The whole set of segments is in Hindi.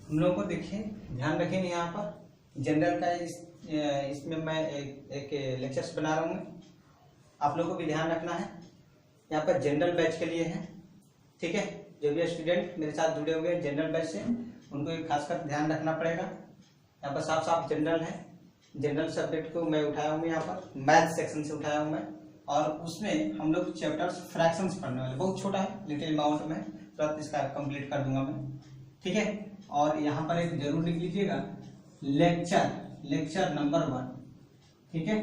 हम लोगों को देखिए ध्यान रखेंगे यहाँ पर जनरल का इसमें मैं एक लेक्चर्स बना रहा हूँ। आप लोगों को भी ध्यान रखना है, यहाँ पर जनरल बैच के लिए है, ठीक है। जो भी स्टूडेंट मेरे साथ जुड़े हुए हैं जनरल बैच से, उनको एक खासकर ध्यान रखना पड़ेगा। यहाँ पर साफ साफ जनरल है, जनरल सब्जेक्ट को मैं उठाया हूँ, यहाँ पर मैथ सेक्शन से उठाया हूँ मैं, और उसमें हम लोग चैप्टर्स फ्रैक्शंस पढ़ने वाले, बहुत छोटा है, लिटिल अमाउंट में, तुरंत इसका कंप्लीट कर दूंगा मैं, ठीक है। और यहाँ पर एक जरूर लिख लीजिएगा लेक्चर नंबर 1, ठीक है।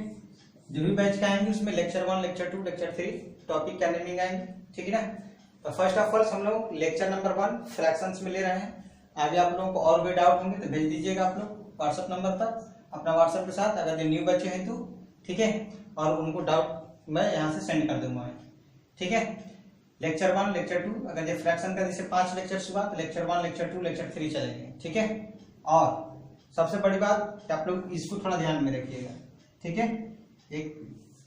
जो भी बैच का आएंगे उसमें लेक्चर 1, लेक्चर 2, लेक्चर 3 टॉपिक क्या नेमिंग आएंगे, ठीक है ना। तो फर्स्ट ऑफ ऑल हम लोग लेक्चर नंबर 1 फ्रैक्शंस में ले रहे हैं। आगे आप लोगों को और भी डाउट होंगे तो भेज दीजिएगा आप लोग व्हाट्सएप नंबर पर, अपना व्हाट्सएप के साथ, अगर जो न्यू बच्चे हैं तो, ठीक है। और उनको डाउट मैं यहाँ से सेंड कर दूंगा, ठीक है। लेक्चर 1, लेक्चर 2, अगर जो फ्रैक्शन का जैसे 5 लेक्चर हुआ तो लेक्चर 1, लेक्चर 2, लेक्चर 3 चलेंगे, ठीक है। और सबसे बड़ी बात कि आप लोग इसको थोड़ा ध्यान में रखिएगा, ठीक है। एक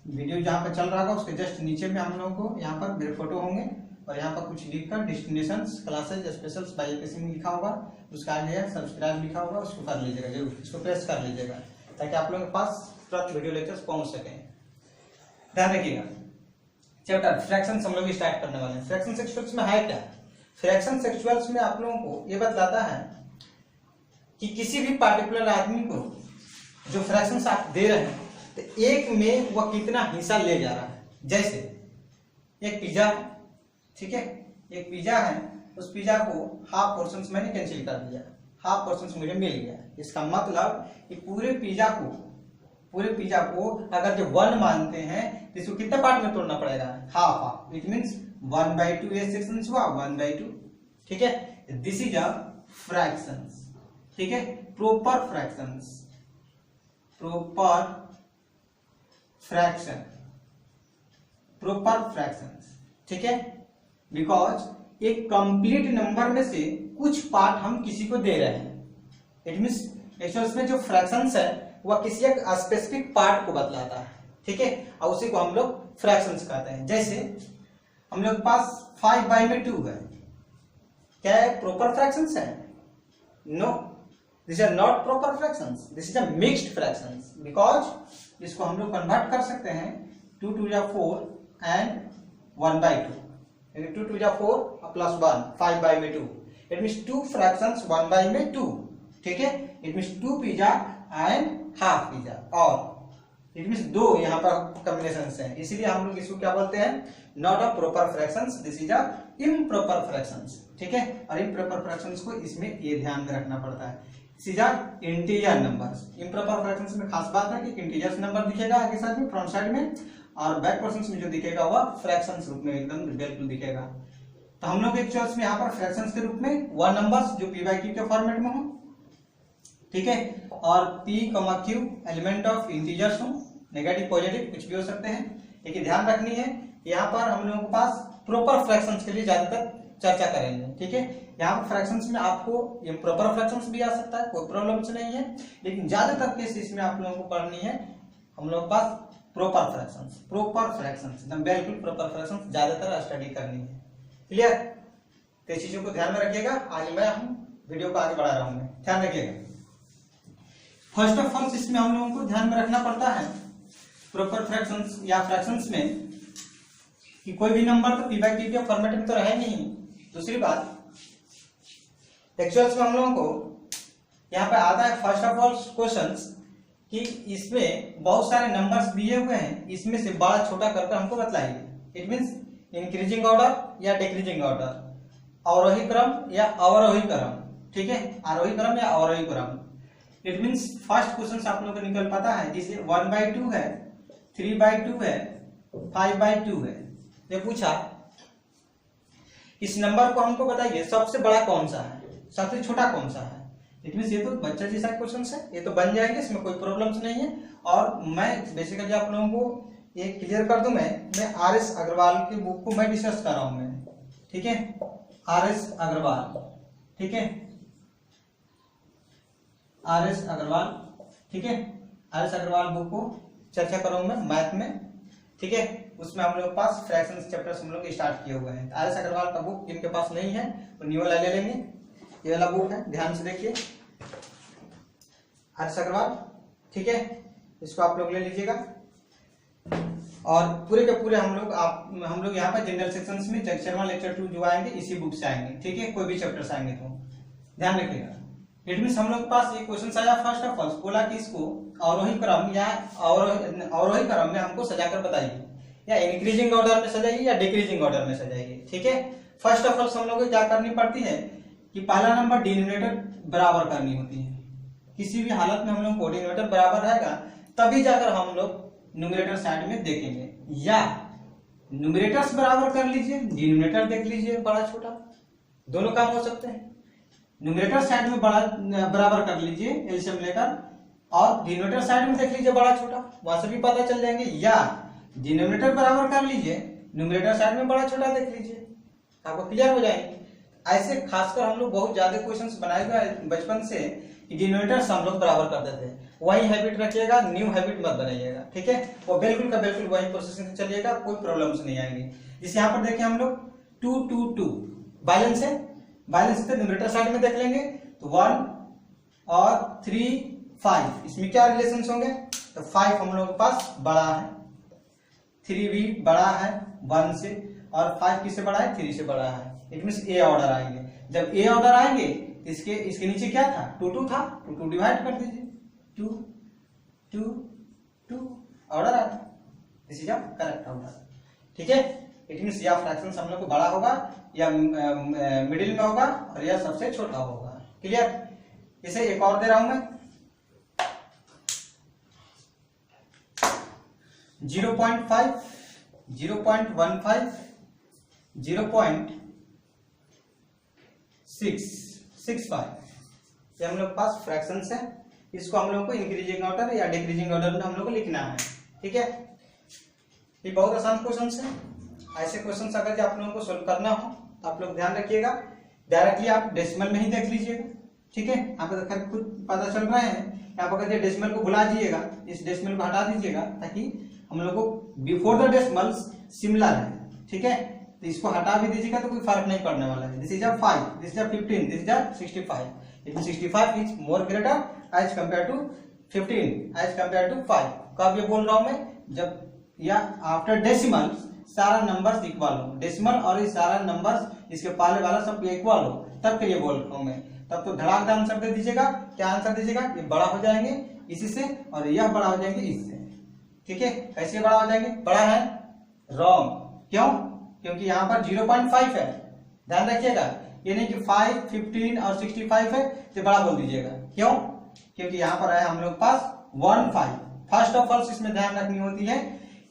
वीडियो जहाँ पर चल रहा होगा उसके जस्ट नीचे में हम लोगों को यहाँ पर मेरे फोटो होंगे, और यहाँ पर कुछ लिखकर destinations classes specials by APC में लिखा होगा, उसका आगे सब्सक्राइब लिखा होगा, उसको कर लीजिएगा जरूर, इसको प्रेस कर लीजिएगा ताकि आप लोगों के पास तुरंत वीडियो लेक्चर्स पहुंच सके। ध्यान रखिएगा, चैप्टर फ्रैक्शंस हम लोग स्टार्ट करने वाले हैं। फ्रैक्शन सेक्सुअल्स में है क्या? फ्रैक्शन सेक्सुअल्स में आप लोगों को ये बतलाता है कि किसी भी पार्टिकुलर आदमी को जो फ्रैक्शंस आप दे रहे हैं तो एक में वह कितना हिस्सा ले जा रहा है। जैसे एक पिज्जा है, ठीक है, एक पिज्जा है, उस पिज्जा को हाफ पोर्शंस मैंने कैंसिल कर दिया, हाफ पोर्शंस मुझे मिल गया। इसका मतलब कि पूरे पिज्जा को अगर जो 1 मानते हैं तो इसको कितने पार्ट में तोड़ना पड़ेगा? Half half. इट मींस 1/2 ये सेक्शंस हुआ, 1/2, ठीक है। दिस इज अ फ्रैक्शंस, ठीक है, प्रॉपर फ्रैक्शन, ठीक है। बिकॉज एक कंप्लीट नंबर में से कुछ पार्ट हम किसी को दे रहे हैं। इट मींस एक्चुअल में जो फ्रैक्शंस है वह किसी एक स्पेसिफिक पार्ट को बतलाता है, ठीक है, और उसी को हम लोग फ्रैक्शंस कहते हैं। जैसे हम लोग के पास 5/2 है, क्या है? प्रॉपर फ्रैक्शंस है? No, this are not proper fractions, this is a mixed fractions. Because इसको हम लोग कन्वर्ट कर सकते हैं 2 2 जा 4 एंड 1/2, 2 2 जा 4 प्लस 1, 5/2। इट मींस 2 फ्रैक्शंस 1/2, ठीक है। It means 2 pizza and half pizza, और इट मींस 2 यहाँ पर कॉम्बिनेशंस हैं, इसीलिए हम लोग इसको क्या बोलते हैं? Not a proper fractions, this is a improper fractions, ठीक है। और इम्प्रॉपर फ्रैक्शंस को इसमें ये ध्यान में रखना पड़ता है, this is a integer numbers. Improper fractions में खास बात है कि इंटीजर्स नंबर दिखेगा आगे साइड में, फ्रंट साइड में, और बैक पोर्शंस में जो दिखेगा वह फ्रैक्शंस रूप में एकदम बिल्कुल दिखेगा। तो हम लोग एक्चुअल्स में यहाँ पर फ्रैक्शंस के रूप में 1 नंबर्स जो p/q के फॉर्मेट में हो, ठीक है, और p, q element of integers हो, नेगेटिव पॉजिटिव कुछ भी हो सकते हैं। लेकिन ध्यान रखनी है यहाँ पर हम लोगों के पास प्रॉपर फ्रैक्शंस के लिए ज्यादातर चर्चा करेंगे, ठीक है। यहाँ पर फ्रैक्शंस में आपको इम्प्रॉपर फ्रैक्शंस भी आ सकता है, कोई प्रॉब्लम नहीं है, लेकिन ज्यादातर केस इसमें आप लोगों को पढ़नी है हम लोग के पास प्रॉपर फ्रैक्शंस एकदम बिल्कुल प्रॉपर फ्रैक्शंस ज्यादातर स्टडी करनी है। क्लियर? तो इस चीजों को ध्यान में रखिएगा। आगे मैं वीडियो को आगे बढ़ा रहा हूँ, ध्यान रखिएगा। फर्स्ट ऑफ ऑल इसमें हम लोगों को ध्यान में रखना पड़ता है प्रॉपर फ्रैक्शंस या फ्रैक्शंस में कि कोई भी नंबर तो p/q के फॉर्मेट में तो रहेंगे ही। दूसरी बात, एक्चुअल्स में हम लोगों को यहाँ पे आता है फर्स्ट ऑफ ऑल क्वेश्चंस कि इसमें बहुत सारे नंबर्स दिए हुए हैं, इसमें से बड़ा छोटा करके हमको बतलाइए। इट मींस इंक्रीजिंग ऑर्डर या डिक्रीजिंग ऑर्डर, आरोही क्रम या अवरोही क्रम, ठीक है, आरोही क्रम या अवरोही क्रम। इट मींस फर्स्ट क्वेश्चन आप लोगों को निकल पता है, जिसे 1/2 है, 3/2 है, 5/2 है। ये पूछा इस नंबर को हमको बताइए सबसे बड़ा कौन सा है, सबसे छोटा कौन सा है। इट मींस ये तो बच्चा जैसा क्वेश्चन है, ये तो बन जाएंगे, इसमें कोई प्रॉब्लम नहीं है। और मैं बेसिकली आप लोगों को ये क्लियर कर दूं, मैं RS अग्रवाल की बुक को मैं डिस्कस कर रहा हूं मैं, ठीक है, RS अग्रवाल, ठीक है, RS अग्रवाल, ठीक है, RS अग्रवाल बुक को चर्चा करूंगा मैं मैथ में, ठीक है। उसमें हम लोग के पास फ्रैक्शंस चैप्टर्स हम लोग स्टार्ट किए हुए हैं। RS अग्रवाल का बुक जिनके पास नहीं है वो न्यू वाला ले लेंगे, ये वाला बुक है, ध्यान से देखिए, हर्ष अग्रवाल, ठीक है, इसको आप लोग ले लीजिएगा। और पूरे के पूरे हम लोग यहाँ पर जनरल सेक्शंस में लेक्चर 1 लेक्चर 2 जो आएंगे इसी बुक से आएंगे, ठीक है, कोई भी चैप्टर्स आएंगे तो ध्यान रखिएगा। इट मीन्स हम लोग के पास ये क्वेश्चन आया फर्स्ट ऑफ ऑल, बोला कि इसको अवरोही क्रम या अवरोही क्रम में हमको सजाकर बताइए, या इंक्रीजिंग ऑर्डर में सजाइए या डिक्रीजिंग ऑर्डर में सजाइए, ठीक है। फर्स्ट ऑफ ऑल हम लोग को क्या करनी पड़ती है कि पहला नंबर डिनोमिनेटर बराबर करनी होती है। किसी भी हालत में हम लोग को डिनोमिनेटर बराबर रहेगा तभी जाकर हम लोग न्यूमरेटर साइड में देखेंगे, या न्यूमरेटर्स बराबर कर लीजिए, डिनोमिनेटर देख लीजिए बड़ा छोटा, दोनों काम हो सकते हैं। न्यूमरेटर साइड में बराबर कर लीजिए एलसीएम लेकर, और डिनोमिनेटर साइड में देख लीजिए बड़ा छोटा, वहां से भी पता चल जाएंगे, या डिनोमिनेटर बराबर कर लीजिए, न्यूमरेटर साइड में बड़ा छोटा देख लीजिए, आपको क्लियर हो जाएंगे। ऐसे खासकर हम लोग बहुत ज्यादा क्वेश्चंस बनाए हुए बचपन से कि डिनोमिनेटर्स हम लोग बराबर कर देते हैं। वही हैबिट रखिएगा, न्यू हैबिट मत बनाइएगा, ठीक है, वो बिल्कुल का बिल्कुल वही प्रोसेसिंग चलिएगा, कोई प्रॉब्लम्स नहीं आएंगी। जैसे यहाँ पर देखिए हम लोग 2 2 2 बैलेंस है, बैलेंस पे न्यूमरेटर साइड में देख लेंगे तो 1 और 3 5, इसमें क्या रिलेशन होंगे, तो 5 हम लोग के पास बड़ा है, 3 भी बड़ा है 1 से, और 5 किससे बड़ा है, 3 से बड़ा है। इट मींस ए ऑर्डर आएंगे। जब ए ऑर्डर आएंगे इसके नीचे क्या था, 2 2 था, 2 2 डिवाइड कर दीजिए, 2 2 2 ऑर्डर आता, दिस इज करेक्ट ऑर्डर, ठीक है। इट मींस या फ्रैक्शन हम लोग को बड़ा होगा या मिडिल में होगा और या सबसे छोटा होगा, क्लियर। इसे एक और दे रहा हूं मैं, 0.5 0.15 0.665, ये हम लोग पास फ्रैक्शंस है। इसको हम लोग को इंक्रीजिंग ऑर्डर या डिक्रीजिंग ऑर्डर में हम लोग को लिखना है, ठीक है। ये बहुत आसान क्वेश्चन है। ऐसे क्वेश्चन अगर आप लोगों को सोल्व करना हो तो आप लोग ध्यान रखिएगा, डायरेक्टली आप डेसिमल में ही देख लीजिएगा, ठीक है। आप खुद पता चल रहा है, आप अगर डेसिमल को भुला दीजिएगा, इस डेसिमल को हटा दीजिएगा ताकि हम लोग को बिफोर द डेसिमल सिमिलर है, ठीक है। तो इसको हटा भी दीजिएगा तो कोई फर्क नहीं पड़ने वाला है। This is 5, this is 15, this is 65, it means 65 is more greater as compare to 15 as compare to 5। कब ये बोल रहा हूं मैं, जब या आफ्टर डेसिमल सारा नंबर्स इक्वल हो, डेसिमल और ये सारा नंबर्स इसके पहले वाला सब इक्वल हो, तब ये बोल रहा हूं मैं। तब तो धड़ाकेदार आंसर दे दीजिएगा। क्या आंसर दीजिएगा, ये बड़ा हो जाएंगे इसी से और यह बड़ा हो जाएंगे इससे, ठीक है। कैसे बड़ा हो जाएंगे, बड़ा है रॉन्ग, क्यों, क्योंकि यहाँ पर 0.5 है, ध्यान रखिएगा। ये नहीं कि 5, 15 और 65 है तो बड़ा बोल दीजिएगा, क्यों, क्योंकि यहाँ पर है हम लोग पास 15। फर्स्ट ऑफ ऑल इसमें ध्यान रखनी होती है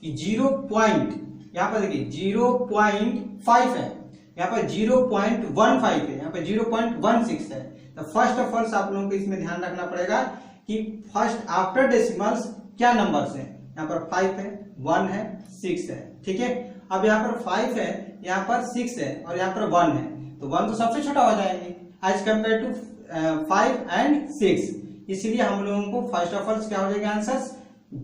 कि 0 पॉइंट, यहाँ पर देखिए 0.5 है, यहाँ पर 0.15 है, यहाँ पर 0.16 है। तो फर्स्ट ऑफ ऑल आप लोगों को इसमें ध्यान रखना पड़ेगा कि फर्स्ट आफ्टर डेसिमल्स क्या नंबर्स है। यहाँ पर 5 है, 1 है, 6 है, ठीक है। अब यहाँ पर 5 है, यहाँ पर 6 है और यहाँ पर 1 है, तो 1 तो सबसे छोटा हो जाएंगे एज कंपेयर टू 5 एंड 6। इसलिए हम लोगों को फर्स्ट ऑफ ऑल क्या हो जाएगा आंसर,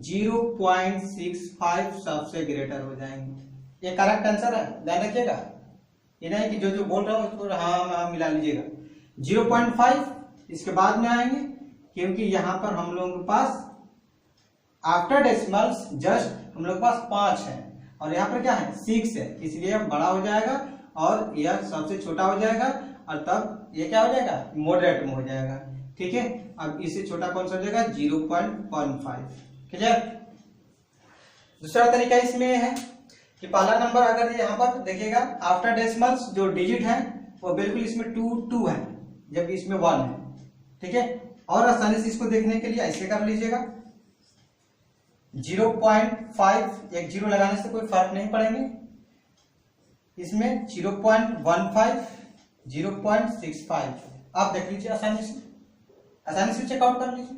0.65 सबसे ग्रेटर हो जाएंगे। ये करेक्ट आंसर है, ध्यान रखिएगा। ये नहीं कि जो बोल रहा हूँ उसको हाँ मिला लीजिएगा। 0.5 इसके बाद में आएंगे, क्योंकि यहाँ पर हम लोगों के पास आफ्टर डेसिमल्स जस्ट हम लोग के पास 5 है और यहाँ पर क्या है 6 है, इसलिए बड़ा हो जाएगा और यह सबसे छोटा हो जाएगा और तब ये क्या हो जाएगा, मॉडरेट में हो जाएगा, ठीक है। अब इससे छोटा कौन सा हो जाएगा, 0.15, क्लियर। दूसरा तरीका इसमें है कि पहला नंबर अगर यहाँ पर देखिएगा आफ्टर डेसिमल्स जो डिजिट है वो बिल्कुल इसमें 2 है, जबकि इसमें 1 है, ठीक है। और आसानी से इसको देखने के लिए ऐसे कर लीजिएगा, 0.5 एक 0 लगाने से कोई फर्क नहीं पड़ेंगे, इसमें 0.15 0.65 आप देख लीजिए आसानी से चेकआउट कर लीजिए।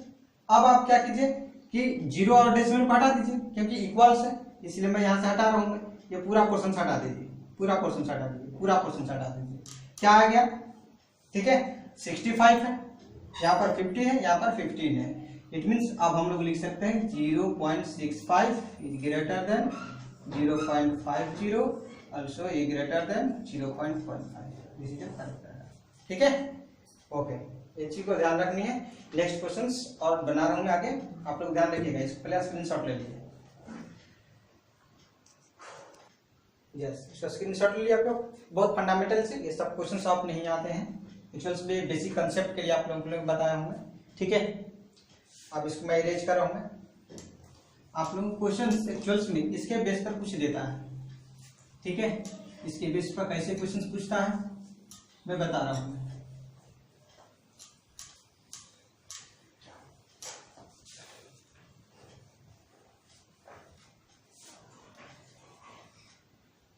अब आप क्या कीजिए कि 0 और डेसिमल को हटा दीजिए, क्योंकि इक्वल्स है इसलिए मैं यहां से हटा रहा हूं। ये पूरा पोर्शन हटा दीजिए, पूरा पोर्शन हटा दीजिए, पूरा पोर्शन हटा दीजिए, क्या आ गया, ठीक है। 65 है, यहाँ पर 50 है, यहाँ पर 15 है। इट मीन्स अब हम लोग लिख सकते हैं 0.65 is greater than 0.50 also is greater than 0.15, ठीक है। ओके, ये चीज को ध्यान रखनी है। नेक्स्ट क्वेश्चंस और बना रहा हूँ मैं आगे, आप लोग ध्यान रखिएगा। इसको पहले स्क्रीनशॉट ले लीजिए। यस, इसका स्क्रीनशॉट ले लिया आप लोग। बहुत फंडामेंटल से ये सब क्वेश्चंस आप नहीं आते हैं, एक्चुअल्स में बेसिक कंसेप्ट के लिए आप लोगों को बताया हूँ मैं, ठीक है। अब इसको मैं इरेज कर रहा हूँ। आप लोगों को क्वेश्चन एक्चुअल्स में इसके बेस पर कुछ देता है, ठीक है। इसके बेस पर कैसे क्वेश्चन पूछता है मैं बता रहा हूँ।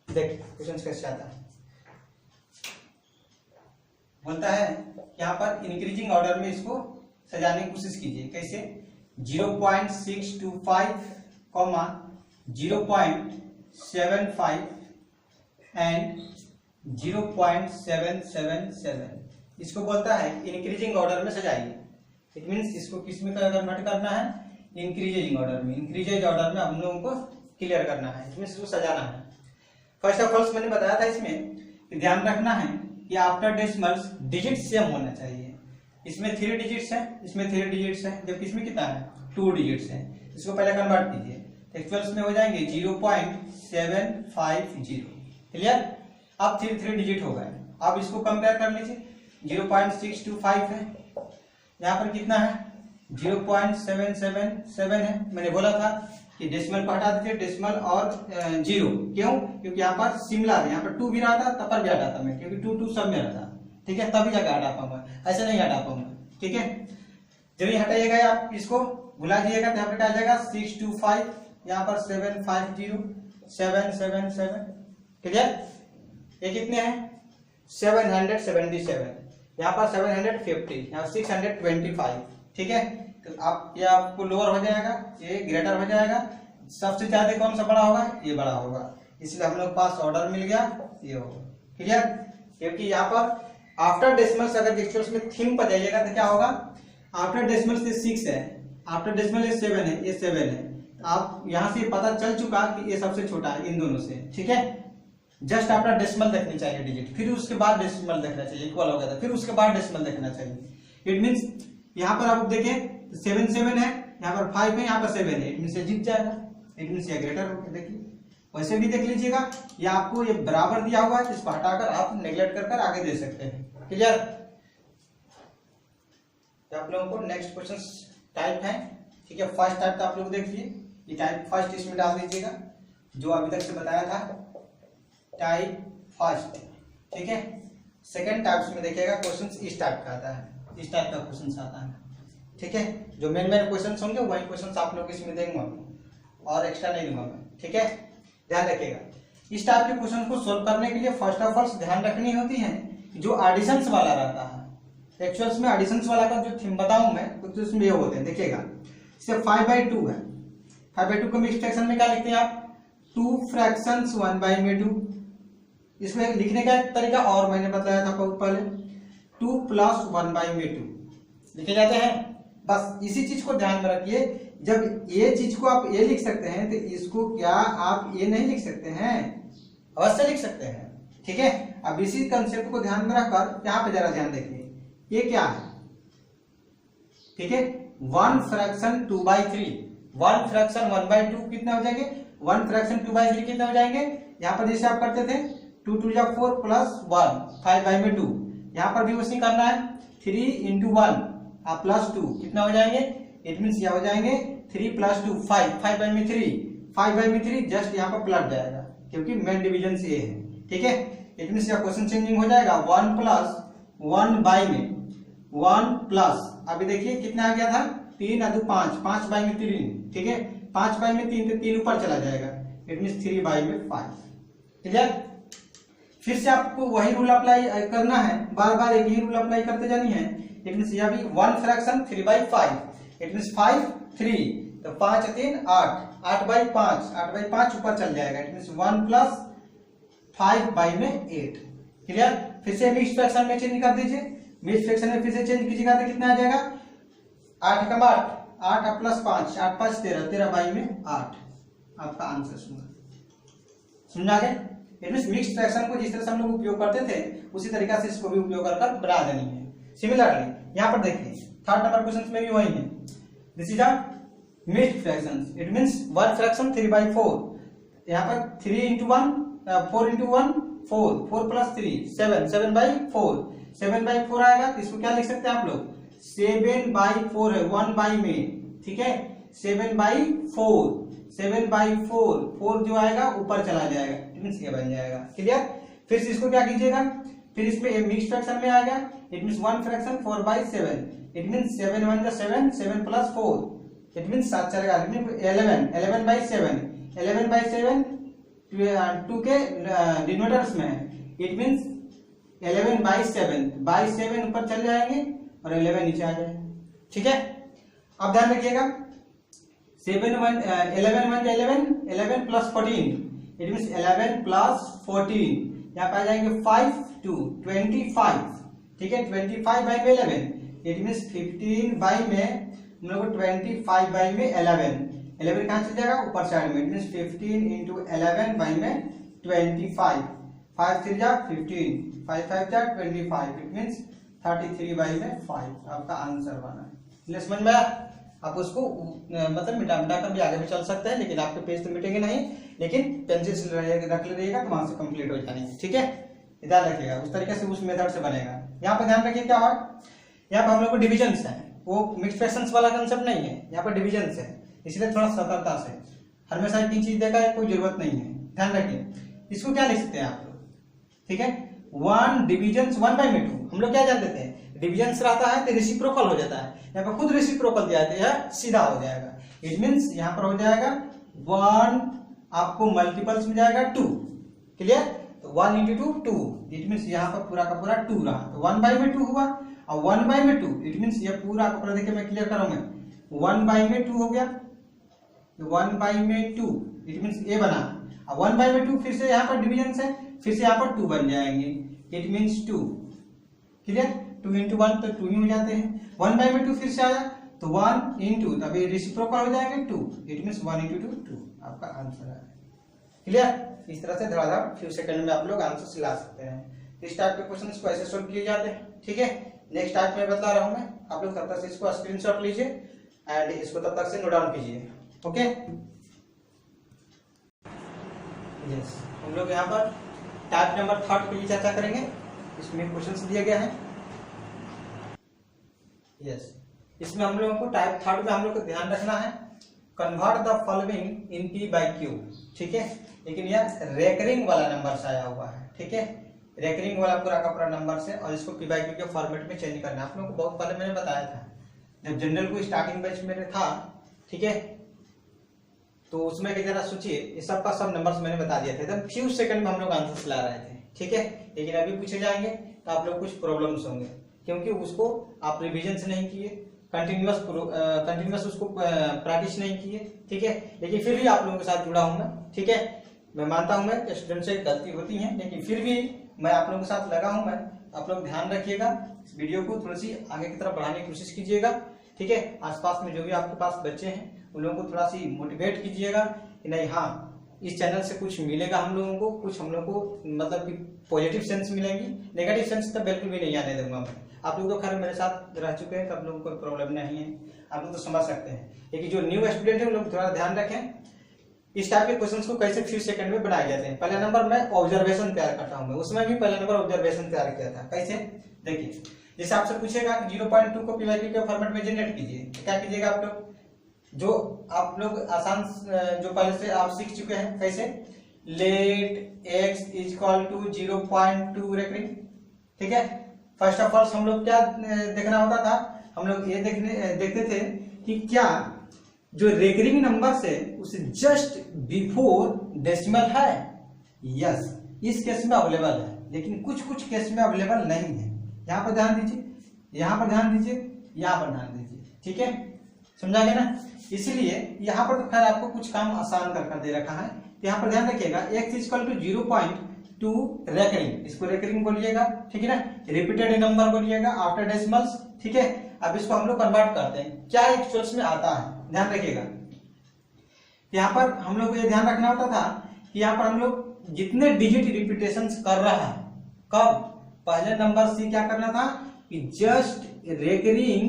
देख क्वेश्चन कैसे आता है। बोलता है यहाँ पर इंक्रीजिंग ऑर्डर में इसको सजाने की कोशिश कीजिए। कैसे? 0.625, 0.75 एंड 0.777। इसको बोलता है इंक्रीजिंग ऑर्डर में सजाइए। इट मीन्स इसको किस में कन्वर्ट करना है? इंक्रीजिंग ऑर्डर में। इंक्रीजिंग ऑर्डर में हम लोगों को क्लियर करना है, इट मीन्स इसको सजाना है। फर्स्ट ऑफ ऑल मैंने बताया था इसमें कि ध्यान रखना है कि आफ्टर डेसिमल्स डिजिट सेम होना चाहिए। इसमें 3 डिजिट्स है, इसमें 3 डिजिट्स है, जबकि इसमें कितना है? 2 डिजिट्स है। इसको पहले कन्वर्ट कीजिए, एक्चुअल्स में हो जाएंगे 0.750। क्लियर? अब 3 डिजिट हो गए। अब इसको कंपेयर कर लीजिए। 0.625 है, यहाँ पर कितना है? 0.777 है। मैंने बोला था कि डेसिमल को हटा दीजिए, डेसिमल और 0। क्यों? क्योंकि यहाँ पर सिमिलर है, यहाँ पर 2 भी रहा था तब पर भी हटाता मैं, क्योंकि 2 सब में रहता, ठीक है, तभी जाकर हटा पाऊंगा, ऐसे नहीं हटा पाऊंगा, ठीक है। जब ये हटाइएगा आप इसको भुला दिएगा तो यहाँ पर क्या आ जाएगा? 625, यहाँ पर 750, 777। क्लियर? ये कितने हैं? 777, यहाँ पर 750, यहाँ 625, ठीक है। तो आप ये आपको लोअर हो जाएगा, ये ग्रेटर हो जाएगा। सबसे ज्यादा कौन सा बड़ा होगा? ये बड़ा होगा, इसलिए हम लोग पास ऑर्डर मिल गया, ये होगा। क्लियर? क्योंकि यहाँ पर आफ्टर डेसिमल्स अगर एक्चुअल्स में थीम पर जाइएगा तो क्या होगा? आफ्टर डेसिमल से 6 है, आफ्टर डेसिमल ये 7 है, ये 7 है। आप यहाँ से पता चल चुका कि ये सबसे छोटा है इन दोनों से, ठीक है। जस्ट आफ्टर डेसिमल देखनी चाहिए डिजिट, फिर उसके बाद डेसिमल देखना चाहिए, इक्वल हो गया था, फिर उसके बाद डेसिमल देखना चाहिए। इट मीन्स यहाँ पर आप देखें 7 है, यहाँ पर 5 है, यहाँ पर 7 है, इट मीन्स ये जीत जाएगा, इट मीन्स ये ग्रेटर होकर देखिए। वैसे भी देख लीजिएगा, ये आपको ये बराबर दिया हुआ है, इसको हटाकर आप नेग्लेक्ट कर आगे दे सकते हैं। क्लियर? आप लोगों को नेक्स्ट क्वेश्चन टाइप है, ठीक है। फर्स्ट टाइप तो आप लोग देखिए, ये टाइप फर्स्ट इसमें डाल दीजिएगा, जो अभी तक से बताया था, टाइप फर्स्ट, ठीक है। सेकेंड टाइप में देखिएगा क्वेश्चन इस टाइप का आता है, इस टाइप का क्वेश्चन आता है, ठीक है। जो मेन क्वेश्चन होंगे वही क्वेश्चन आप लोग इसमें देंगे और एक्स्ट्रा नहीं दूंगा मैं, ठीक है। ध्यान रखिएगा, इस टाइप के क्वेश्चन को सोल्व करने के लिए फर्स्ट ऑफ ऑल ध्यान रखनी होती है जो एडिशंस वाला रहता है। एक्चुअल्स में एडिशंस वाला का जो थीम बताऊं मैं तो इसमें ये होते हैं, देखिएगा। इसे 5/2 है, 5/2 को मिक्स फ्रैक्शन में क्या लिखते हैं आप? 2 फ्रैक्शंस 1/2। इसमें लिखने का एक तरीका और मैंने बताया था बहुत पहले, 2 + 1/2 लिखे जाते हैं। बस इसी चीज को ध्यान में रखिए, जब ये चीज को आप ये लिख सकते हैं तो इसको क्या आप ये नहीं लिख सकते हैं? अवश्य लिख सकते हैं, ठीक है। अब इसी कंसेप्ट को ध्यान में रखकर यहाँ पे जरा ध्यान देखिए, ये क्या है? ठीक है, 1 फ्रैक्शन 2/3, 1 फ्रैक्शन 1/2 कितना हो जाएंगे? 1 फ्रैक्शन 2/3 कितना हो जाएंगे? यहाँ पर जैसे आप करते थे 2 2 4 + 1 5/2, यहाँ पर भी उसी करना है, 3 × 1 +2 कितना हो जाएंगे? इट मीन्स यह हो जाएंगे 3 + 2 5, 5/3 जस्ट यहाँ पर पलट जाएगा क्योंकि मेन डिवीजन से ये है, ठीक है। इट मीन्स यह क्वेश्चन चेंजिंग हो जाएगा 1 + 1/, अभी देखिए कितना आ गया था? 3 × 2 5, 5/3, ठीक है। 5/3 तो 3 ऊपर चला जाएगा, इट मीन्स 3/5। क्लियर? फिर से आपको वही रूल अप्लाई करना है, बार बार एक ही रूल अप्लाई करते जानी है। इट मीन्स यह भी 1 फ्रैक्शन 3/5, इट मीन्स 5 3 तो 5 3 8, 8/5, 8/5 ऊपर चल जाएगा, इट मीन्स 1 + 5/8। क्लियर? फिर से मिक्स फ्रैक्शन में चेंज कर दीजिए, मिक्स फ्रैक्शन में फिर से चेंज कीजिएगा तो कितना आ जाएगा? 8 × 8, 8 + 5, 8 × 5 13, 13/8 आपका आंसर समझा गया? इट मीन्स मिक्स फ्रैक्शन को जिस तरह से हम लोग उपयोग करते थे उसी तरीका से इसको भी उपयोग कर बना देनी है। सिमिलरली यहाँ पर देखिए थर्ड नंबर क्वेश्चन में भी वही है, this is a mixed fraction, it means one fraction 3/4, यहाँ पर 3 into 1 4 into 1 4, 4 plus 3 7, 7/4, 7/4 आएगा तो इसको क्या लिख सकते हैं आप लोग 7/4 है 1 by में, ठीक है 7/4, 7/4 4 जो आएगा ऊपर चला जाएगा, इट मींस ये बन जाएगा। क्लियर? फिर से इसको क्या कीजिएगा, फिर इसमें मिक्स्ड फ्रैक्शन में आएगा, it means one fraction 4/7, it means 7 1 जा 7, 7 plus 4, इट मींस 7 चलेगा, इट मींस 11, 11/7, 11/7 2 के डिनोमिनेटर्स में है, इट मींस 11/7 ऊपर चल जाएंगे और 11 नीचे आ जाएगा। ठीक है, अब ध्यान रखिएगा 11 1 11, 11 plus 14, इट मींस 11 plus 14, यहाँ पे आ जाएंगे 5 2 25, ठीक है 25/11, इट मींस 15 बाई में हम लोग 25 बाई में 11 कहाँ चल जाएगा ऊपर साइड में, इट मींस 15 into 11 बाई में 25, 5 3 जा 15, 5 5 जा 25, इट मींस 33 बाई में 5 आपका आंसर बना है। समझ में आया? आप उसको मतलब मिटा कर भी आगे भी चल सकते हैं, लेकिन आपके पेज तो मिटेंगे नहीं, लेकिन पेंसिल से रख लीजिएगा तो वहां से कंप्लीट हो जाएंगे। ठीक है, ध्यान रखिएगा उस तरीके से उस मेथड से बनेगा। यहाँ पर ध्यान रखिए क्या हुआ, यहाँ पर हम लोग को डिविजन्स है, वो मिक्स्ड फ्रैक्शंस वाला कंसेप्ट नहीं है, यहाँ पर डिविजन्स है, इसलिए थोड़ा सतर्कता से हमेशा एक ही चीज देखा है, कोई जरूरत नहीं है। ध्यान रखिए इसको क्या लिख सकते हैं आप लोग, ठीक है 1 डिविजन्स 1/2, हम लोग क्या जानते थे डिविजन्स रहता है तो रेसिप्रोकल हो जाता है, यहाँ पर खुद रेसिप्रोकल दिया है सीधा हो जाएगा, इट मींस यहाँ पर हो जाएगा 1 आपको मल्टीपल्स में जाएगा 2, क्लियर? तो 1 into 2 2, इट मींस यहाँ पर पूरा का पूरा 2 रहा, तो 1/2 हुआ, और 1/2 इट मींस ये पूरा का पूरा देखिए मैं क्लियर करूंगा 1/2 हो गया, 1/2 इट मींस ए बना, अब 1/2 फिर से यहाँ पर डिविजन है, फिर से यहाँ पर 2 बन जाएंगे, इट मींस 2, क्लियर? 2 into 1 तो 2 ही हो जाते हैं, 1/2 फिर से आया तो 1 into तभी रेसिप्रोकल हो जाएंगे 2, इट मींस 1 into 2 2 आपका आंसर है। क्लियर? इस तरह से धड़ाधड़ फ्यू सेकंड में आप लोग आंसर ला सकते हैं। इस टाइप के क्वेश्चंस को ऐसे सॉल्व किए जाते हैं। ठीक है, नेक्स्ट टाइप में बता रहा हूं मैं, आप लोग तब तक से इसको स्क्रीनशॉट लीजिए एंड इसको तब तक से नोट डाउन कीजिए। ओके, यस, हम लोग यहाँ पर टाइप नंबर 3 पे चर्चा करेंगे, इसमें क्वेश्चंस दिया गया है। यस, इसमें हम लोगों को टाइप 3 में हम लोग को ध्यान रखना है convert the following in P by Q, ठीक है, लेकिन यह रेकरिंग वाला नंबर से आया हुआ है। ठीक है, रेकरिंग वाला पूरा का पूरा नंबर से, और इसको P by Q के फॉर्मेट में चेंज करना है। आप लोगों को बहुत पहले मैंने बताया था जब जनरल को स्टार्टिंग बैच में था, ठीक है, तो उसमें जरा सोचिए ये सब का सब नंबर्स मैंने बता दिया था, एकदम फ्यू सेकंड में हम लोग आंसर ला रहे थे। ठीक है, लेकिन अभी पूछे जाएंगे तो आप लोग कुछ प्रॉब्लम्स होंगे, क्योंकि उसको आप रिविजन से नहीं किए, कंटिन्यूअस उसको प्रैक्टिस नहीं किए। ठीक है, लेकिन फिर भी आप लोगों के साथ जुड़ा हूं मैं। ठीक है, मैं मानता हूं मैं स्टूडेंट से गलती होती है, लेकिन फिर भी मैं आप लोगों के साथ लगा हूं मैं। आप लोग ध्यान रखिएगा, इस वीडियो को थोड़ी सी आगे की तरफ बढ़ाने की कोशिश कीजिएगा। ठीक है, आसपास में जो भी आपके पास बच्चे हैं उन लोगों को थोड़ा सी मोटिवेट कीजिएगा कि नहीं, हाँ इस चैनल से कुछ मिलेगा हम लोगों को, कुछ हम लोग को मतलब कि पॉजिटिव सेंस मिलेंगी, नेगेटिव सेंस तो बिल्कुल भी नहीं आने दूंगा मैं। आप लोग तो खैर मेरे साथ रह चुके हैं तो आप लोगों को कोई प्रॉब्लम नहीं है, आप लोग तो समझ सकते हैं। लेकिन जो न्यू स्टूडेंट है उन लोग थोड़ा ध्यान रखें इस टाइप के क्वेश्चंस को कैसे फ्यू सेकंड में बनाए जाते हैं। पहला नंबर मैं ऑब्जर्वेशन तैयार करता हूं, उसमें भी पहला नंबर ऑब्जर्वेशन तैयार किया था। कैसे देखिए, जैसे आपसे पूछेगा कि 0.2 को P by Q के फॉर्मेट में जनरेट कीजिए, तो क्या कीजिएगा आप लोग, जो आप लोग आसान जो पहले से आप सीख चुके हैं, कैसे let x is equal to 0.2 recurring. ठीक है, फर्स्ट ऑफ ऑल हम लोग क्या देखना होता था, हम लोग ये देखते थे कि क्या जो रेकरिंग नंबर से उसे जस्ट बिफोर डेसिमल है। यस, इस केस में अवेलेबल है, लेकिन कुछ कुछ केस में अवेलेबल नहीं है। यहाँ पर ध्यान दीजिए, यहाँ पर ध्यान दीजिए, यहाँ पर ध्यान दीजिए। ठीक है, समझा गया ना? इसलिए यहाँ पर तो खैर आपको कुछ काम आसान कर दे रखा है। यहाँ पर ध्यान रखिएगा x इक्वल टू 0.2 रेकरिंग, इसको रेकरिंग बोलिएगा। ठीक है ना, रिपीटेड नंबर बोलिएगा आफ्टर डेसिमल्स। ठीक है, अब इसको हम लोग कन्वर्ट करते हैं, क्या एक्चुअल्स में आता है, ध्यान रखिएगा। यहाँ पर हम लोग को ये ध्यान रखना होता था कि यहाँ पर हम लोग जितने डिजिट रिपीटेशन कर रहा है, कब पहले नंबर से क्या करना था, कि जस्ट रेकरिंग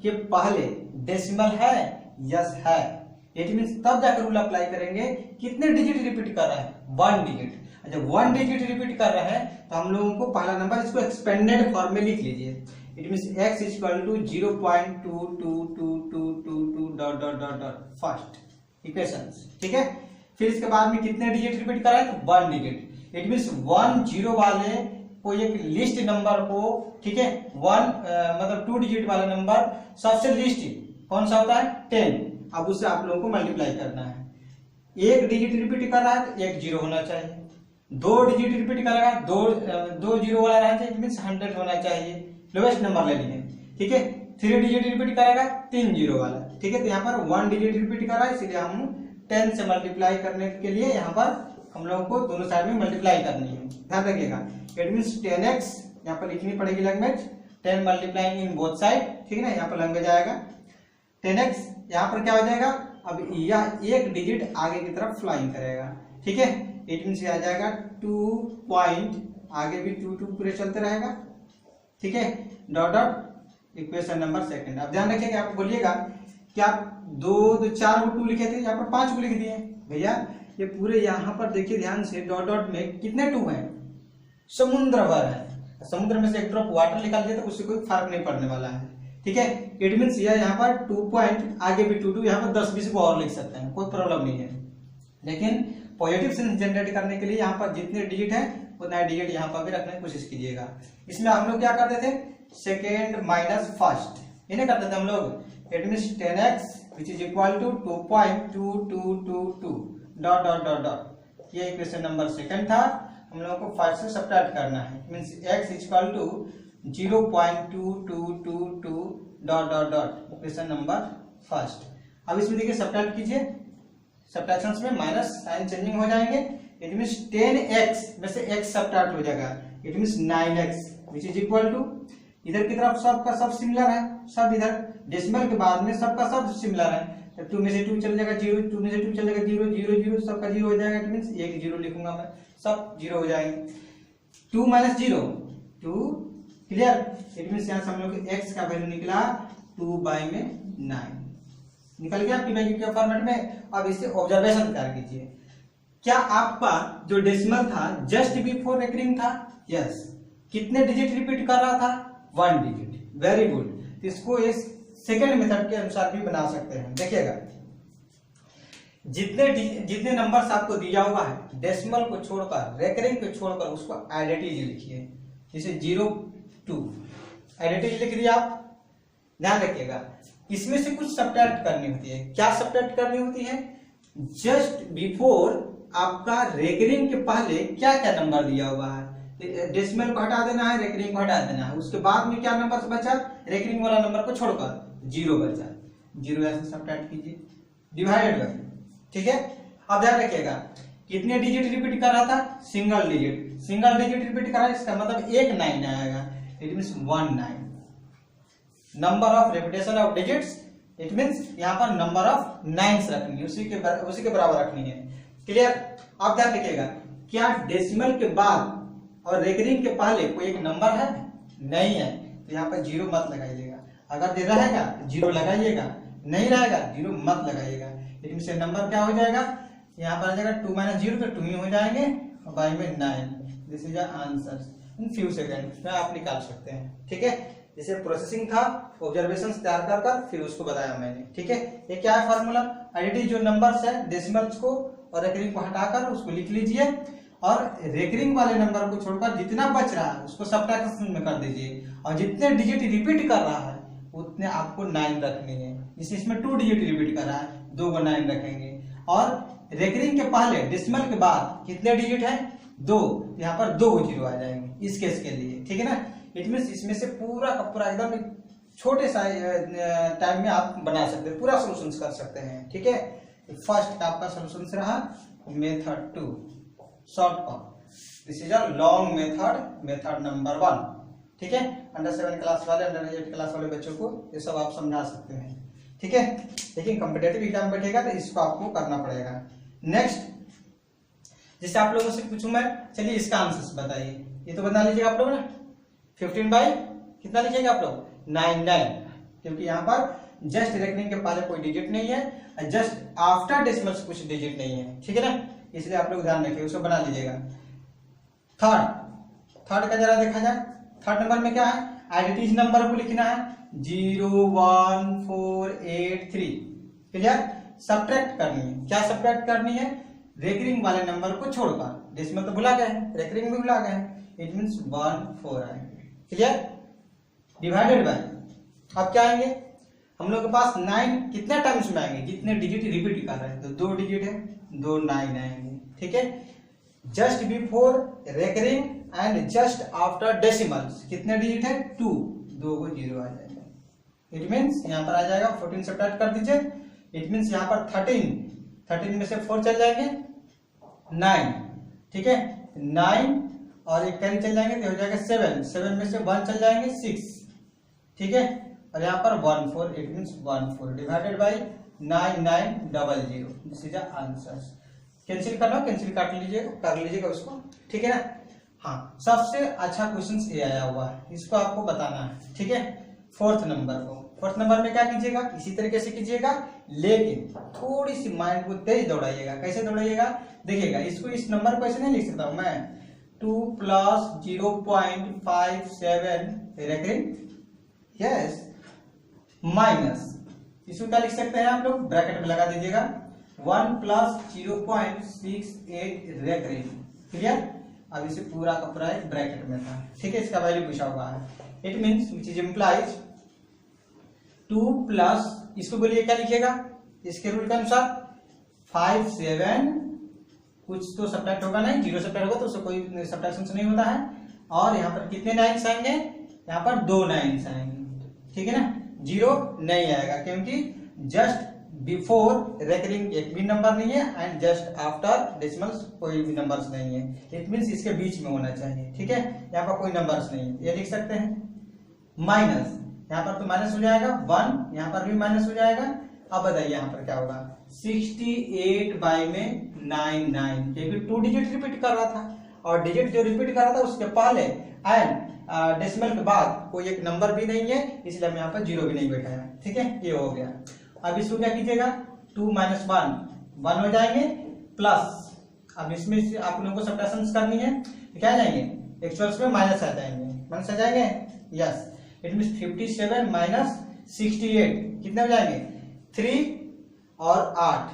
के पहले डेसिमल है, यस है। इट मीन्स तब जाकर रूल अप्लाई करेंगे कितने डिजिट रिपीट कर रहा है, 1 डिजिट। जब 1 डिजिट रिपीट कर रहा है तो हम लोगों को पहला नंबर इसको एक्सपेंडेड फॉर्म में लिख लीजिए। It means x equal to 0.222222 dot dot dot dot first equation, ठीक है। फिर इसके बाद में कितने डिजिट रिपीट कर रहा है, तो 1 डिजिट। इट मीन्स 1 0 वाले को एक लिस्ट नंबर को, ठीक है, 1 मतलब 2 डिजिट वाला नंबर सबसे लिस्ट कौन सा होता है, 10। अब उसे आप लोगों को मल्टीप्लाई करना है। 1 डिजिट रिपीट कर रहा है तो 1 0 होना चाहिए, 2 डिजिट रिपीट कर रहा है 2 0 वाला रहना चाहिए, मीन्स 100 होना चाहिए, लोवेस्ट नंबर ले लिए, ठीक है। 3 डिजिट रिपीट करेगा 3 0 वाला, ठीक है। तो यहाँ पर 1 डिजिट रिपीट कर रहा है, इसलिए हम 10 से मल्टीप्लाई करने के लिए यहाँ पर हम लोगों को दोनों साइड में मल्टीप्लाई करनी है, ध्यान रखिएगा। इट मीन्स 10x यहाँ पर लिखनी पड़ेगी language, 10 multiplying in both side, ठीक है ना। यहाँ पर लैंग्वेज आएगा 10x, यहाँ पर क्या हो जाएगा, अब यह 1 डिजिट आगे की तरफ फ्लाइंग करेगा, ठीक है। इट मीन्स आ जाएगा 2 पॉइंट, आगे भी 2 पूरे चलते रहेगा, ठीक है, dot dot equation number second. अब ध्यान रखिएगा, आप बोलिएगा कि आप 4 को 2 लिखे थे, यहाँ पर 5 को लिख दिए भैया। ये पूरे यहाँ पर देखिए ध्यान से, डॉट डॉट में कितने 2 हैं, समुद्र भर है। समुद्र में से एक ड्रॉप वाटर निकाल दिया तो उससे कोई फर्क नहीं पड़ने वाला है, ठीक है। इट मीन्स यहाँ पर 2 पॉइंट, आगे भी 2 यहाँ पर 10-20 को और लिख सकते हैं, कोई प्रॉब्लम नहीं है। लेकिन पॉजिटिव सेंस जनरेट करने के लिए यहाँ पर जितने डिजिट है उतना डिजिट यहाँ पर भी रखने की कोशिश कीजिएगा। इसमें हम लोग क्या करते थे, सेकेंड माइनस फर्स्ट, इन्हें करते थे हम लोग। It means 10x which is equal to 2.2222 dot dot dot dot, ये इक्वेशन नंबर सेकंड था। हम लोगों को फर्स्ट से सब्ट्रैक्ट करना है, means x equal to 0.2222 dot dot dot equation number first. अब इसमें देखिए सब्ट्रैक्ट कीजिए, सब्ट्रैक्शंस में माइनस साइन चेंजिंग हो जाएंगे। इट मीन्स 10x में से x सब्ट्रैक्ट हो जाएगा, it means 9x which is equal to, इधर की तरफ सबका सब सिमिलर है, सब इधर डेसिमल के बाद में सबका सब सिमिलर है। 2 में से 2 चल जाएगा 0, 2 में से 2 चल जाएगा 0, 0 0 सबका 0 हो जाएगा। इट मीन्स 1 0 लिखूंगा मैं, सब 0 हो जाएंगे। 2 माइनस 0 2, क्लियर। इट मीन्स यहाँ से हम लोग x का वैल्यू निकला 2/9 निकल गया आपकी वैल्यू के फॉर्मेट में। अब इसे ऑब्जर्वेशन कर कीजिए, क्या आपका जो डेसिमल था जस्ट बिफोर रेकरिंग था, यस। कितने डिजिट रिपीट कर रहा था, 1 डिजिट, वेरी गुड। इसको इस सेकेंड मेथड के अनुसार भी बना सकते हैं। देखिएगा, जितने नंबर्स आपको दिया हुआ है डेसिमल को छोड़कर, रेकरिंग को छोड़कर, उसको एडिटिव लिखिए। जैसे 0 2 एडिटिव लिख दिया आप। ध्यान रखिएगा, इसमें से कुछ सब्ट्रैक्ट करनी होती है। क्या सब्ट्रैक्ट करनी होती है, जस्ट बिफोर आपका रेकरिंग के पहले क्या क्या नंबर दिया हुआ है, डेसिमल को हटा देना है, रेकरिंग को हटा देना है। उसके बाद में क्या नंबर बचा, रेकरिंग वाला नंबर को छोड़कर 0 बचा, 0 ऐसे सब्ट्रैक्ट कीजिए, डिवाइडेड बाय, ठीक है। अब ध्यान रखिएगा, कितने डिजिट रिपीट कर रहा था, single digit, single digit repeat कर रहा है, इसका मतलब 1 9 आएगा। It means 1 9 number of repetition of digits, it means यहाँ पर नंबर ऑफ 9 रखनी है, उसी के बराबर रखनी है, क्लियर। अब ध्यान रखिएगा, क्या डेसिमल के बाद और रेकरिंग के पहले कोई एक नंबर है, नहीं है, तो यहाँ पर 0 मत लगाइएगा। अगर दे रहेगा 0 लगाइएगा, नहीं रहेगा 0 मत लगाइएगा। इट मीन्स नंबर क्या हो जाएगा, यहाँ पर आ जाएगा 2 - 0 तो 2 ही हो जाएंगे, और बाई में 9। This is answer in few second में आप निकाल सकते हैं, ठीक है। जैसे प्रोसेसिंग था, ऑब्जर्वेशन तैयार कर फिर उसको बताया मैंने, ठीक है। ये क्या है फॉर्मूला, एडिटिव जो नंबर्स है डेसिमल्स को और रेकरिंग को हटाकर उसको लिख लीजिए, और रेकरिंग वाले नंबर को छोड़कर जितना बच रहा है उसको सब्ट्रैक्शन में कर दीजिए, और जितने डिजिट रिपीट कर रहा है उतने आपको 9 रखनी है। जैसे इसमें 2 डिजिट रिपीट कर रहा है, 2 को 9 रखेंगे। और रेकरिंग के पहले डेसिमल के बाद कितने डिजिट है, 2, यहाँ पर 2 0 आ जाएंगे इस केस के लिए, ठीक है ना। इट मीन्स इसमें से पूरा का पूरा एकदम छोटे सा टाइम में आप बना सकते हैं, पूरा सोल्यूशन कर सकते हैं, ठीक है। फर्स्ट आपका सोल्यूशन रहा method 2 short form. This is a long method number 1, ठीक है। अंडर 7 क्लास वाले, अंडर 8 क्लास वाले बच्चों को ये सब आप समझा सकते हैं, ठीक है। लेकिन कॉम्पिटिटिव एग्जाम बैठेगा तो इसको आपको करना पड़ेगा। नेक्स्ट, जैसे आप लोगों से पूछूं मैं, चलिए इसका आंसर बताइए। ये तो बता लीजिएगा आप लोग ना, 15/8 कितना लिखेंगे आप लोग 99, क्योंकि यहाँ पर जस्ट रेकरिंग के पहले कोई डिजिट नहीं है, जस्ट आफ्टर डेसिमल्स कुछ डिजिट नहीं है, ठीक है ना, इसलिए आप लोग ध्यान रखिए, उसको बना लीजिएगा। थर्ड का जरा देखा जाए। थर्ड नंबर में क्या है, एडिटीज नंबर को लिखना है 0 1 4 8 3, क्लियर। सब्ट्रैक्ट करनी है, क्या सब्ट्रैक्ट करनी है, रेकरिंग वाले नंबर को छोड़कर, डेसिमल तो भुला गए हैं, रेकरिंग भी भुला गए हैं, इट मींस 1 4 आएंगे, क्लियर। डिवाइडेड बाय, अब क्या आएंगे हम लोग के पास 9 कितने टाइम्स में आएंगे, जितने डिजिट रिपीट कर रहे हैं, तो 2 डिजिट है, 2 9 आएंगे, ठीक है। Just before recurring and just after decimals कितने डिजिट है 2, 2 को 0 आ जाएगा, इट मींस यहाँ पर आ जाएगा 14 सब्ट्रैक्ट कर दीजिए, इट मींस यहाँ पर 13 में से 4 चल जाएंगे 9, ठीक है, 9 और एक कैरी चल जाएंगे तो हो जाएगा 7 में से 1 चल जाएंगे 6, ठीक है, और यहाँ पर 1 4, it means 1 4 divided by 9900, this is the answer. Cancel करना, कैंसिल कर लीजिएगा उसको, ठीक है ना। हाँ, सबसे अच्छा क्वेश्चन ये आया हुआ है, इसको आपको बताना है, ठीक है। फोर्थ नंबर में क्या कीजिएगा, इसी तरीके से कीजिएगा, लेकिन थोड़ी सी माइंड को तेज दौड़ाइएगा। कैसे दौड़ाइएगा, देखिएगा, इसको इस नंबर को ऐसे नहीं लिख सकता हूं मैं, 2 + 0.57 रेकरिंग, यस, माइनस, इसको क्या लिख सकते हैं आप लोग, ब्रैकेट में लगा दीजिएगा, 1 + 0.68 रेकरिंग, क्लियर। अब इसे पूरा का पूरा एक ब्रैकेट में था, ठीक है, इसका वैल्यू पूछा हुआ है, it means which is implies 2 plus, इसको बोलिए क्या लिखिएगा, इसके रूल के अनुसार 5 7, कुछ तो सब्ट्रैक्ट होगा नहीं, 0 सब्ट्रैक्ट होगा तो उससे कोई सब्ट्रैक्शन नहीं होता है, और यहाँ पर कितने 9s आएंगे, यहाँ पर 2 9s आएंगे, ठीक है ना, 0 नहीं आएगा, क्योंकि जस्ट बिफोर रेकरिंग एक भी नंबर नहीं है एंड जस्ट आफ्टर डेसिमल्स कोई भी नंबर्स नहीं है, इट मींस इसके बीच में होना चाहिए, ठीक है, यहाँ पर कोई नंबर्स नहीं है, ये लिख सकते हैं। माइनस, यहाँ पर तो माइनस हो जाएगा 1, यहाँ पर भी माइनस हो जाएगा। अब बताइए यहाँ पर क्या होगा, 68 बाई में 99, क्योंकि 2 डिजिट रिपीट कर रहा था, और डिजिट जो रिपीट कर रहा था उसके पहले एंड डेसिमल के बाद कोई एक नंबर भी नहीं है, इसलिए हम यहाँ पर 0 भी नहीं बैठाया, ठीक है, ये हो गया। अब इसको क्या कीजिएगा, 2 - 1 हो जाएंगे, प्लस, अब इसमें से आप लोगों को सब्ट्रैक्शन करनी है, तो क्या जाएंगे, एक्चुअल्स में माइनस आ जाएंगे, माइनस आ जाएंगे, यस, इट मींस 57 - 68 कितने हो जाएंगे, 3 और 8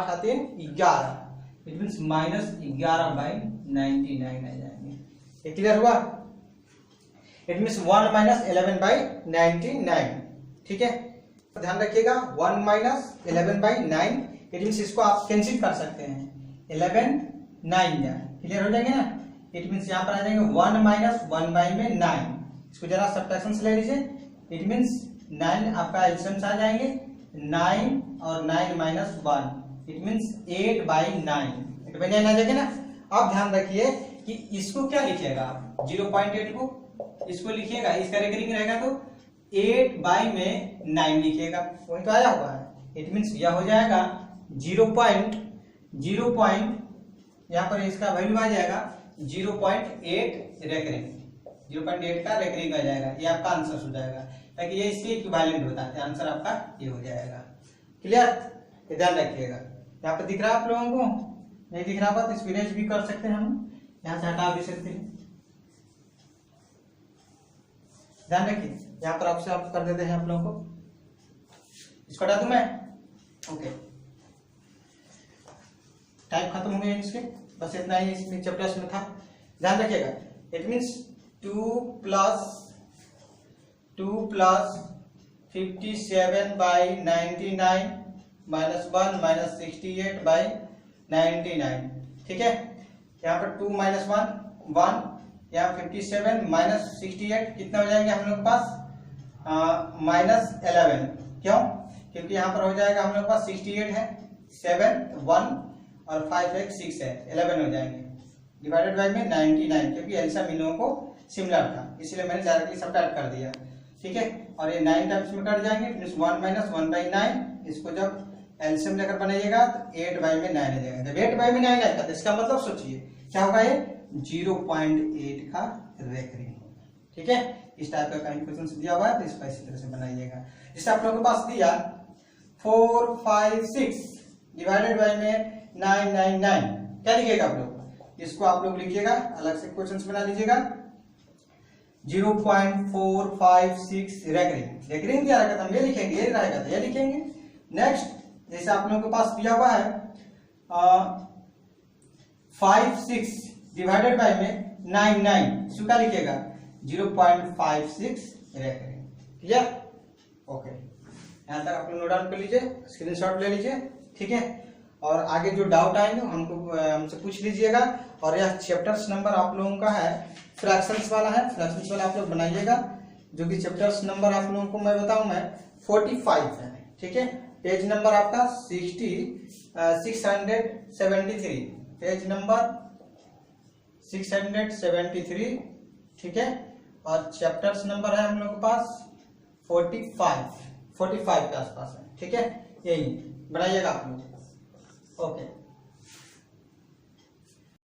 आते हैं 11, इट मींस -11/99 आ जाएंगे, ये क्लियर हुआ। इट मींस 1 - 11/99, ठीक है, ध्यान रखिएगा, 1 - 11/9, इट मींस इसको आप कैंसिल कर सकते हैं, 11 9 जाए, क्लियर हो जाएंगे ना, इट मींस यहाँ पर आ जाएंगे 1 - 1/9, इसको जरा सब्ट्रैक्शन से ले लीजिए, इट मींस 9 आपका एलसीएम आ जाएंगे, 9 और 9 - 1, इट मींस 8/9, 8/9 आ जाएगा ना। अब ध्यान रखिए कि इसको क्या लिखिएगा आप, 0.8 को इसको लिखिएगा, इसका रेकरिंग रहेगा तो 8 बाई में 9 लिखिएगा, वही तो आया हुआ है, इट मींस यह हो जाएगा 0.0 यहाँ पर इसका वैल्यू आ जाएगा 0.8 रेकरिंग, 0.8 का रेकरिंग आ जाएगा, ये आपका आंसर हो जाएगा, ताकि ये इसके इक्विवेलेंट होता है, आंसर आपका ये हो जाएगा, क्लियर, ये ध्यान रखिएगा। यहाँ पर दिख रहा है आप लोगों को, नहीं दिख रहा होगा तो इसको इरेज भी कर सकते हैं, हम यहाँ से हटा भी सकते हैं, ध्यान रखिए, यहाँ पर आपसे आप कर देते हैं आप लोगों को, इसको हटा दूं मैं, ओके, टाइप खत्म हो गया इसके, बस इतना ही इसमें चैप्टर्स में था, ध्यान रखिएगा। इट मींस 2 + 57/99 -1 - 68/99, ठीक है, यहाँ पर 2 - 1 1, यहाँ 57 - 68 कितना हो जाएंगे हम लोग के पास, -11, क्यों, क्योंकि यहाँ पर हो जाएगा हम लोग के पास 68 है, 7 1 और 5 एक 6 है, 11 हो जाएंगे, डिवाइडेड बाय में 99, क्योंकि एलसीएम इन लोगों को सिमिलर था, इसलिए मैंने डायरेक्टली सब्ट्रैक्ट कर दिया, ठीक है, और ये 9 टाइम्स में कट जाएंगे, मींस 1 - 1/9, इसको जब एलसीएम लेकर बनाइएगा तो 8 बाई में 9 आ जाएगा, जब 8 बाई में 9 आएगा तो इसका मतलब सोचिए क्या होगा, ये 0.8 का रेकरिंग, ठीक है, इस टाइप का कहीं क्वेश्चन दिया हुआ है तो इसको इसी तरह से बनाइएगा। जैसे आप लोगों के पास दिया 4 5 6 डिवाइडेड बाय में 9 9 9, क्या लिखिएगा आप लोग, इसको आप लोग लिखिएगा अलग से क्वेश्चन बना लीजिएगा। 0.456 रेकरिंग दिया रहेगा तो ये लिखेंगे, ये रहेगा तो ये लिखेंगे। नेक्स्ट जैसे आप लोगों के पास दिया हुआ है 5 6 डिवाइडेड बाय में 9 9, इसको क्या लिखिएगा 0.56 रेकरिंग। क्लियर? ओके, यहाँ तक आप लोग नोट डाउन कर लीजिए, स्क्रीनशॉट ले लीजिए, ठीक है। और आगे जो डाउट आएंगे हमसे पूछ लीजिएगा। और यह चैप्टर्स नंबर आप लोगों का है फ्रैक्शंस वाला है, फ्रैक्शंस वाला आप लोग बनाइएगा, जो कि चैप्टर्स नंबर आप लोगों को मैं बताऊं मैं 45 है, ठीक है। पेज नंबर आपका 673, पेज नंबर 673, ठीक है। और चैप्टर्स नंबर है हम लोग के पास 45 के आसपास है, ठीक है। यही बनाइएगा आप लोग। ओके।